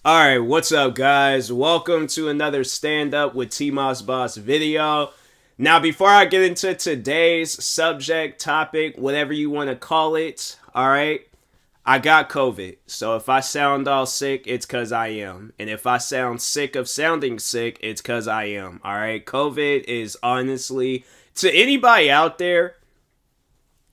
Alright, what's up, guys? Welcome to another Stand Up with TMossBoss video. Now, before I get into today's subject, topic, whatever you want to call it, alright, I got COVID. So if I sound all sick, it's because I am. And if I sound sick of sounding sick, it's because I am. Alright, COVID is honestly, to anybody out there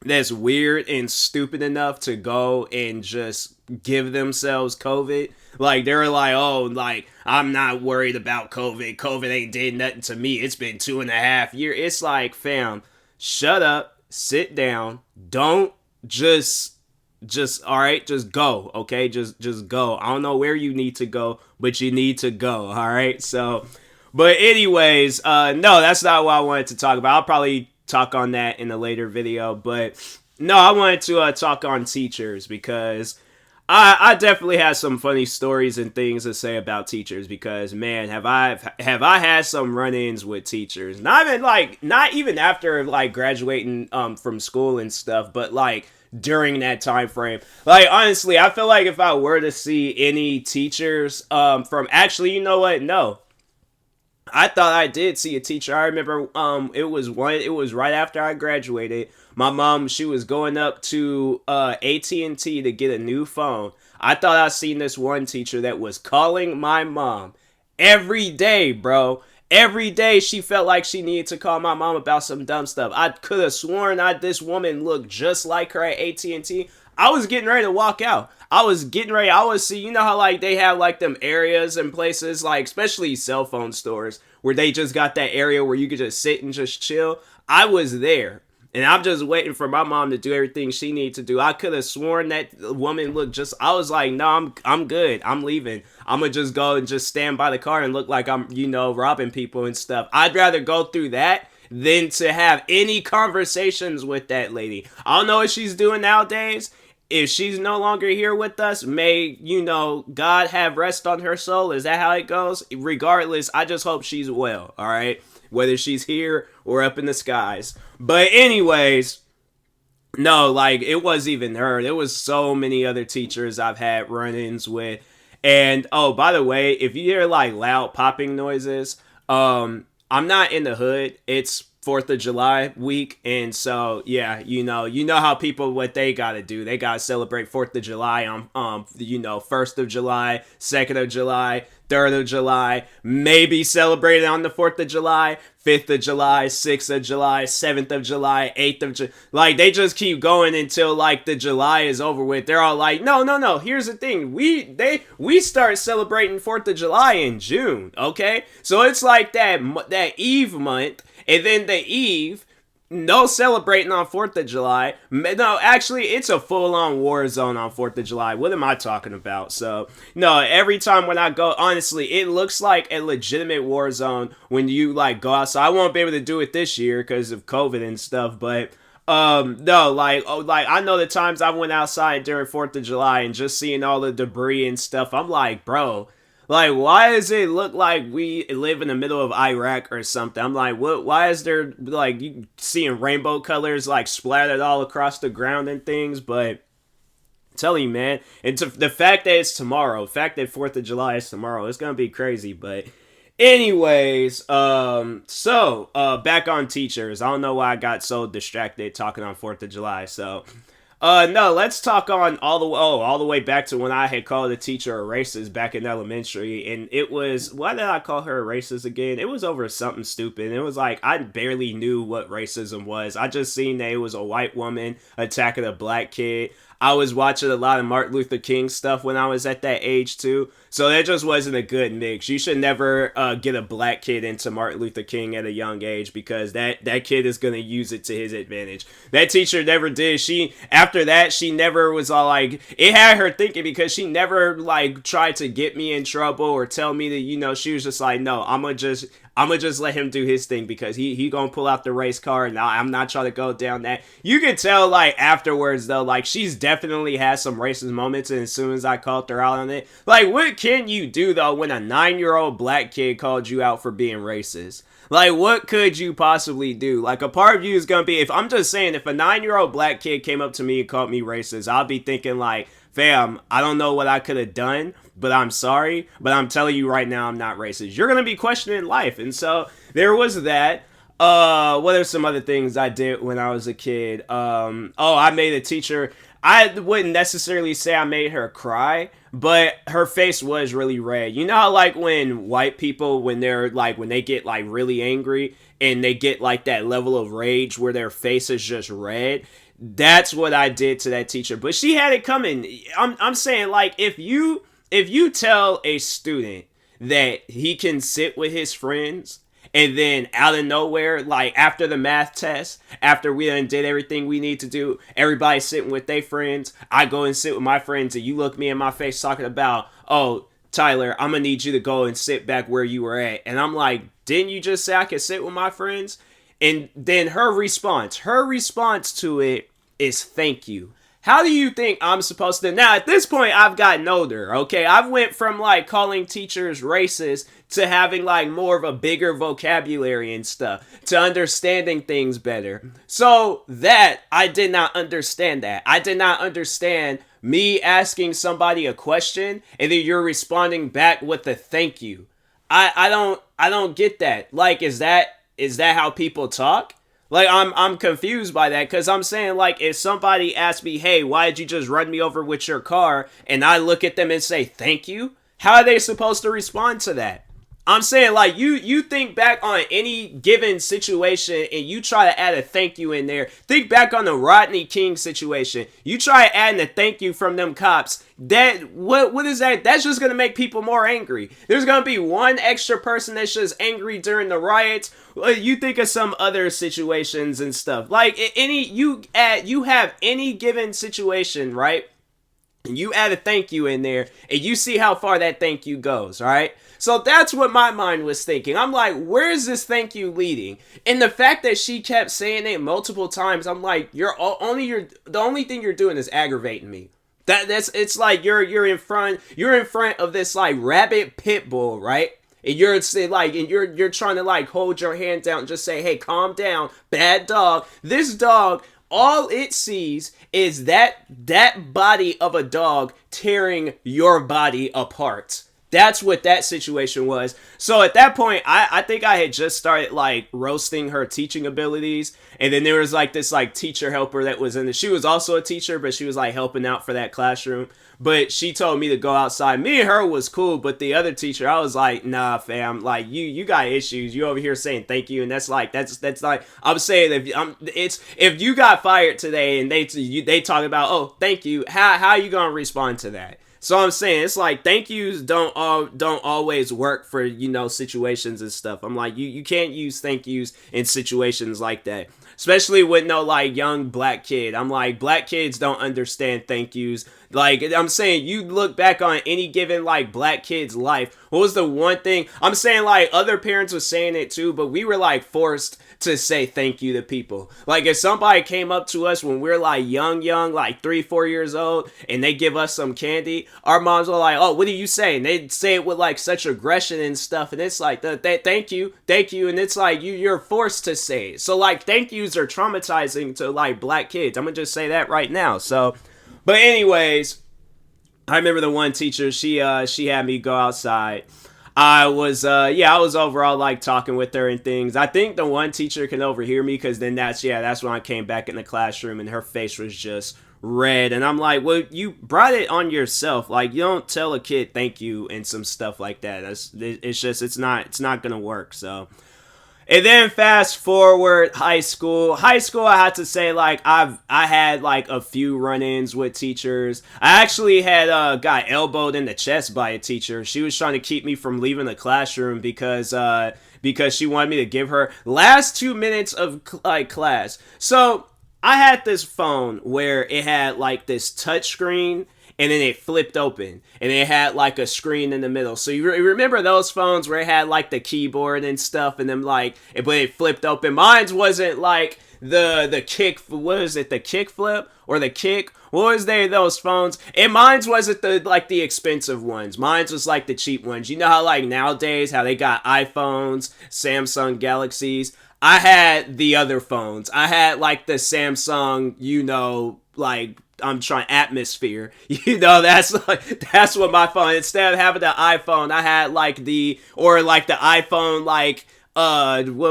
that's weird and stupid enough to go and just give themselves COVID. Like, they're like, oh, like, I'm not worried about COVID. COVID ain't did nothing to me. It's been 2.5 years. It's like, fam, shut up, sit down, don't just all right, just go, okay? Just go. I don't know where you need to go, but you need to go, all right? So, but anyways, no, that's not what I wanted to talk about. I'll probably talk on that in a later video, but no, I wanted to talk on teachers because I definitely have some funny stories and things to say about teachers because man, have I had some run-ins with teachers. Not even after like graduating from school and stuff, but like during that time frame. Like honestly, I feel like if I were to see any teachers from actually, you know what? No. I thought I did see a teacher. I remember it was right after I graduated. My mom, she was going up to AT&T to get a new phone. I thought I seen this one teacher that was calling my mom every day, bro. Every day she felt like she needed to call my mom about some dumb stuff. I could have sworn this woman looked just like her at AT&T. I was getting ready to walk out. I was getting ready. I was see, you know how like they have like them areas and places, like especially cell phone stores, where they just got that area where you could just sit and just chill. I was there. And I'm just waiting for my mom to do everything she needs to do. I could have sworn that woman looked just. I was like, no, I'm good. I'm leaving. I'm gonna just go and just stand by the car and look like I'm, robbing people and stuff. I'd rather go through that than to have any conversations with that lady. I don't know what she's doing nowadays. If she's no longer here with us, may, God have rest on her soul. Is that how it goes? Regardless, I just hope she's well, all right? Whether she's here or up in the skies. But anyways, no, like, it wasn't even her. There was so many other teachers I've had run-ins with. And, oh, by the way, if you hear, like, loud popping noises, I'm not in the hood. It's 4th of July week, and so yeah, you know how people what they gotta do. They gotta celebrate 4th of July on 1st of July, 2nd of July, 3rd of July, maybe celebrate it on the 4th of July, 5th of July, 6th of July, 7th of July, 8th of July. Like they just keep going until like the July is over with. They're all like, no. Here's the thing. We start celebrating 4th of July in June, okay? So it's like that Eve month. And then the Eve, no celebrating on 4th of July. No, actually, it's a full-on war zone on 4th of July. What am I talking about? So, no, every time when I go, honestly, it looks like a legitimate war zone when you, like, go outside. I won't be able to do it this year because of COVID and stuff, but... no, like I know the times I went outside during 4th of July and just seeing all the debris and stuff, I'm like, bro, like, why does it look like we live in the middle of Iraq or something? I'm like, what? Why is there, like, you seeing rainbow colors, like, splattered all across the ground and things? But I'm telling you, man, and the fact that it's tomorrow, the fact that 4th of July is tomorrow, it's going to be crazy. But anyways, back on teachers. I don't know why I got so distracted talking on 4th of July, so... no, let's talk on all the way back to when I had called a teacher a racist back in elementary, and it was, why did I call her a racist again? It was over something stupid. It was like, I barely knew what racism was. I just seen that it was a white woman attacking a black kid. I was watching a lot of Martin Luther King stuff when I was at that age too, so that just wasn't a good mix. You should never get a black kid into Martin Luther King at a young age because that kid is gonna use it to his advantage. That teacher never did. After that, she never was all like, it had her thinking because she never like tried to get me in trouble or tell me that she was just like, no, I'm gonna just let him do his thing because he gonna pull out the race car and I'm not trying to go down that. You can tell like afterwards though, like she's definitely had some racist moments, and as soon as I called her out on it, like what can you do though when a 9-year-old black kid called you out for being racist? Like, what could you possibly do? Like, a part of you is gonna be, if I'm just saying, if a 9-year-old black kid came up to me and called me racist, I'll be thinking like, fam, I don't know what I could have done, but I'm sorry. But I'm telling you right now, I'm not racist. You're going to be questioning life. And so there was that. What are some other things I did when I was a kid? I made a teacher. I wouldn't necessarily say I made her cry, but her face was really red. You know how like when white people, when they get like really angry and they get like that level of rage where their face is just red? That's what I did to that teacher. But she had it coming. I'm saying like if you tell a student that he can sit with his friends, and then out of nowhere, like after the math test, after we done did everything we need to do, everybody sitting with their friends, I go and sit with my friends, and you look me in my face talking about, oh, Tyler, I'm gonna need you to go and sit back where you were at. And I'm like, didn't you just say I could sit with my friends? And then her response to it is thank you. How do you think I'm supposed to? Now, at this point, I've gotten older, okay? I've went from, like, calling teachers racist to having, like, more of a bigger vocabulary and stuff, to understanding things better. So, I did not understand that. I did not understand me asking somebody a question, and then you're responding back with a thank you. I don't get that. Like, is that how people talk? Like, I'm confused by that, because I'm saying, like, if somebody asks me, hey, why did you just run me over with your car? And I look at them and say, thank you? How are they supposed to respond to that? I'm saying, like, you think back on any given situation and you try to add a thank you in there. Think back on the Rodney King situation. You try adding a thank you from them cops. What is that? That's just going to make people more angry. There's going to be one extra person that's just angry during the riots. You think of some other situations and stuff. Like, you have any given situation, right? And you add a thank you in there, and you see how far that thank you goes, right? So that's what my mind was thinking. I'm like, where is this thank you leading? And the fact that she kept saying it multiple times, I'm like, the only thing you're doing is aggravating me. It's like you're in front of this like rabid pit bull, right? And you're trying to like hold your hand down and just say, hey, calm down, bad dog. This dog, all it sees is that body of a dog tearing your body apart. That's what that situation was. So at that point, I think I had just started like roasting her teaching abilities. And then there was like this like teacher helper that was she was also a teacher, but she was like helping out for that classroom. But she told me to go outside. Me and her was cool, but the other teacher, I was like, nah, fam, like you got issues. You over here saying thank you, and that's like I'm saying if you got fired today and they talk about, oh, thank you, how are you gonna respond to that? So I'm saying it's like thank yous don't always work for situations and stuff. I'm like you can't use thank yous in situations like that, especially with no like young black kid. I'm like black kids don't understand thank yous. Like I'm saying, you look back on any given like black kid's life. What was the one thing? I'm saying like other parents were saying it too, but we were like forced to say thank you to people. Like if somebody came up to us when we're like young, like 3-4 years old, and they give us some candy, our moms were like, oh, what do you say? And they'd say it with like such aggression and stuff, and it's like thank you, and it's like you're forced to say it. So like thank yous are traumatizing to like black kids. I'm gonna just say that right now. So but anyways, I remember the one teacher, she had me go outside. I was overall like talking with her and things. I think the one teacher can overhear me, because then that's when I came back in the classroom and her face was just red. And I'm like, well, you brought it on yourself. Like, you don't tell a kid thank you and some stuff like that. It's not gonna work. So. And then fast forward high school, I had to say like I had like a few run-ins with teachers. I actually had got elbowed in the chest by a teacher. She was trying to keep me from leaving the classroom because she wanted me to give her last 2 minutes of like class. So I had this phone where it had like this touch screen, and then it flipped open, and it had like a screen in the middle. So you remember those phones where it had like the keyboard and stuff, and then like, but it flipped open. Mine wasn't like the kick. What is it? The kick flip or the kick? What was those phones? And mine wasn't the expensive ones. Mine was like the cheap ones. You know how like nowadays how they got iPhones, Samsung Galaxies. I had the other phones. I had like the Samsung, like I'm trying atmosphere. You know, that's what my phone. Instead of having the iPhone, I had like the iPhone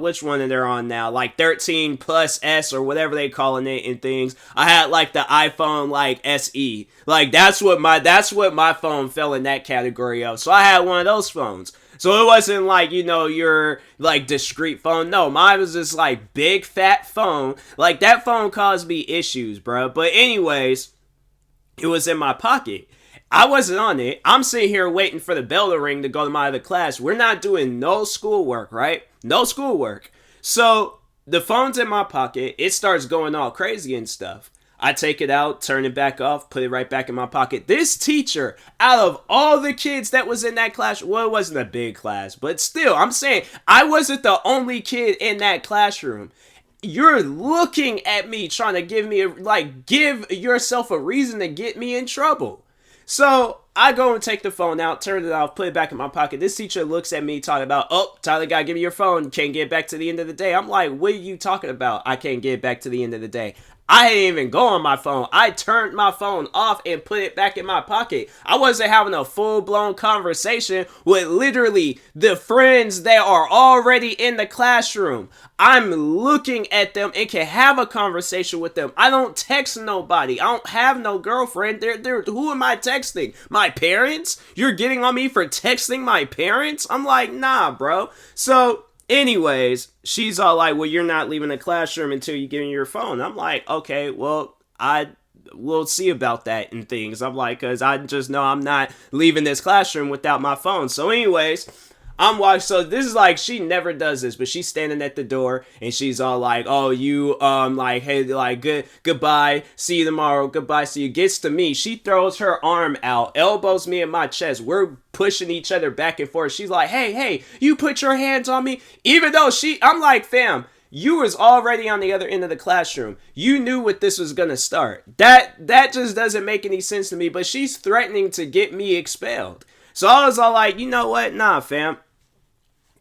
which one are they on now? Like 13 plus S or whatever they calling it and things. I had like the iPhone like SE. Like that's what my phone fell in that category of. So I had one of those phones. So it wasn't like, you know, your like discreet phone. No, mine was this like big fat phone. Like that phone caused me issues, bro. But anyways, it was in my pocket. I wasn't on it. I'm sitting here waiting for the bell to ring to go to my other class. We're not doing no schoolwork, right? No schoolwork. So the phone's in my pocket. It starts going all crazy and stuff. I take it out, turn it back off, put it right back in my pocket. This teacher, out of all the kids that was in that class, well, it wasn't a big class, but still, I'm saying I wasn't the only kid in that classroom. You're looking at me trying to give yourself a reason to get me in trouble. So I go and take the phone out, turn it off, put it back in my pocket. This teacher looks at me talking about, oh, Tyler, gotta give me your phone. Can't get back to the end of the day. I'm like, what are you talking about? I can't get back to the end of the day. I didn't even go on my phone. I turned my phone off and put it back in my pocket. I wasn't having a full-blown conversation with literally the friends that are already in the classroom. I'm looking at them and can have a conversation with them. I don't text nobody. I don't have no girlfriend. Who am I texting? My parents? You're getting on me for texting my parents? I'm like, nah, bro. So anyways, she's all like, well, you're not leaving the classroom until you give me your phone. I'm like, okay, well, we'll see about that and things. I'm like, because I just know I'm not leaving this classroom without my phone. So anyways, I'm watching. So this is like, she never does this, but she's standing at the door and she's all like, oh, you, like, hey, like, goodbye, see you tomorrow, goodbye, see you. Gets to me, she throws her arm out, elbows me in my chest. We're pushing each other back and forth. She's like, hey, you put your hands on me. Even though I'm like, fam, you was already on the other end of the classroom. You knew what this was gonna start. That just doesn't make any sense to me, but she's threatening to get me expelled. So I was all like, you know what? Nah, fam.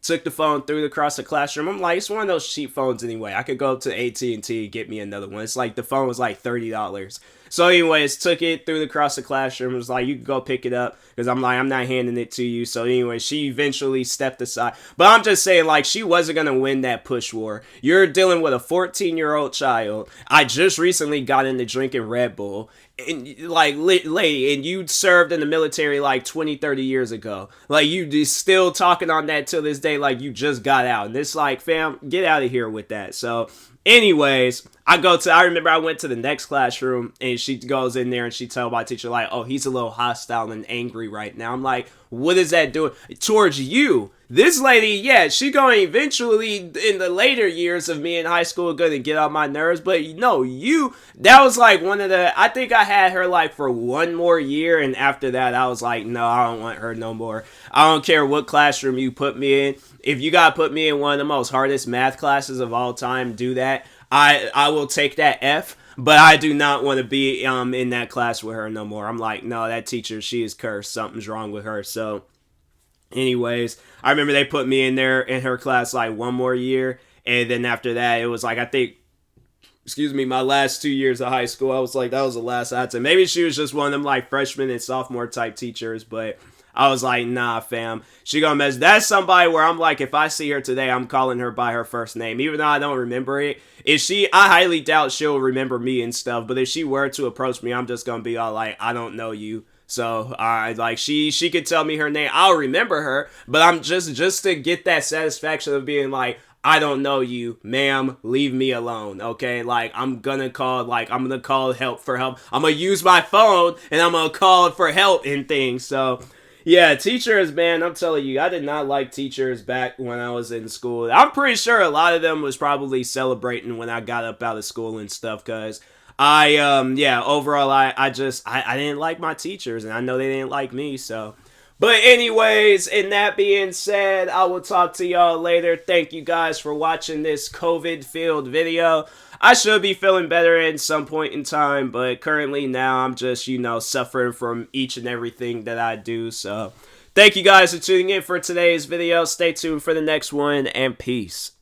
Took the phone, threw it across the classroom. I'm like, it's one of those cheap phones anyway. I could go up to AT&T and get me another one. It's like the phone was like $30. So anyways, took it, threw it across the classroom. Was like, you can go pick it up. Because I'm like, I'm not handing it to you. So anyway, she eventually stepped aside. But I'm just saying, like, she wasn't going to win that push war. You're dealing with a 14-year-old child. I just recently got into drinking Red Bull. And like, lady, and you served in the military like 20-30 years ago. Like, you just still talking on that till this day like you just got out. And it's like, fam, get out of here with that. So anyways, I remember I went to the next classroom and she goes in there and she told my teacher like, oh, he's a little hostile and angry right now. I'm like, what is that doing towards you? This lady, yeah, she going eventually in the later years of me in high school going to get on my nerves. But no, that was like I think I had her like for one more year. And after that, I was like, no, I don't want her no more. I don't care what classroom you put me in. If you got to put me in one of the most hardest math classes of all time, do that. I will take that F, but I do not want to be in that class with her no more. I'm like, no, that teacher, she is cursed. Something's wrong with her. So anyways, I remember they put me in there in her class like one more year. And then after that, it was like, I think, my last 2 years of high school, I was like, that was the last I'd say. Maybe she was just one of them like freshman and sophomore type teachers, but I was like, nah, fam. She gonna mess. That's somebody where I'm like, if I see her today, I'm calling her by her first name. Even though I don't remember it. I highly doubt she'll remember me and stuff. But if she were to approach me, I'm just gonna be all like, I don't know you. So, like, she could tell me her name. I'll remember her. But I'm just to get that satisfaction of being like, I don't know you, ma'am, leave me alone, okay? Like, I'm gonna call help for help. I'm gonna use my phone, and I'm gonna call for help and things, so yeah, teachers, man, I'm telling you, I did not like teachers back when I was in school. I'm pretty sure a lot of them was probably celebrating when I got up out of school and stuff, because overall, I didn't like my teachers, and I know they didn't like me, so. But anyways, and that being said, I will talk to y'all later. Thank you guys for watching this COVID-filled video. I should be feeling better at some point in time, but currently now I'm just, suffering from each and everything that I do. So thank you guys for tuning in for today's video. Stay tuned for the next one, and peace.